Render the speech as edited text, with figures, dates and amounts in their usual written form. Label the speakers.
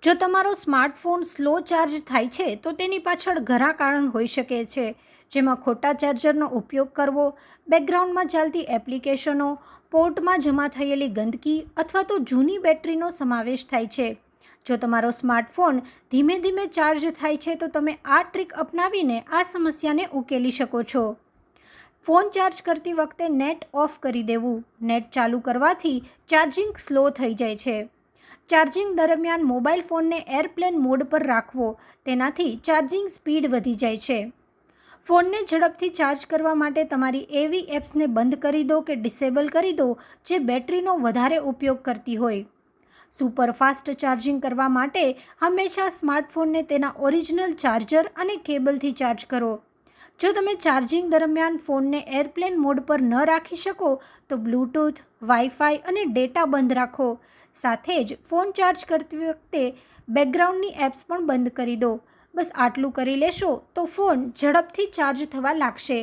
Speaker 1: જો તમારો smartphone slow charge થાય છે તો તેની પાછળ ઘણા કારણ હોઈ શકે છે, જેમાં ખોટા ચાર્જરનો ઉપયોગ કરવો, બેકગ્રાઉન્ડમાં ચાલતી એપ્લિકેશનો, પોર્ટમાં જમા થયેલી ગંદકી અથવા તો જૂની બેટરીનો સમાવેશ થાય છે. જો તમારો સ્માર્ટફોન ધીમે ધીમે ચાર્જ થાય છે તો તમે આ ટ્રીક અપનાવીને આ સમસ્યાને ઉકેલી શકો છો. ફોન ચાર્જ કરતી વખતે નેટ ઓફ કરી દેવું. નેટ ચાલુ કરવાથી ચાર્જિંગ સ્લો થઈ જાય છે. ચાર્જિંગ દરમિયાન મોબાઈલ ફોનને એરપ્લેન મોડ પર રાખવો, તેનાથી ચાર્જિંગ સ્પીડ વધી જાય છે. ફોનને ઝડપથી ચાર્જ કરવા માટે તમારી એવી એપ્સને બંધ કરી દો કે ડિસેબલ કરી દો જે બેટરીનો વધારે ઉપયોગ કરતી હોય. સુપરફાસ્ટ ચાર્જિંગ કરવા માટે હંમેશા સ્માર્ટફોનને તેના ઓરિજિનલ ચાર્જર અને કેબલથી ચાર્જ કરો. જો તમે ચાર્જિંગ દરમિયાન ફોનને એરપ્લેન મોડ પર ન રાખી શકો તો બ્લૂટૂથ, વાઈફાઈ અને ડેટા બંધ રાખો. સાથે જ ફોન ચાર્જ કરતી વખતે બેકગ્રાઉન્ડની એપ્સ પણ બંધ કરી દો. બસ આટલું કરી લેશો તો ફોન ઝડપથી ચાર્જ થવા લાગશે.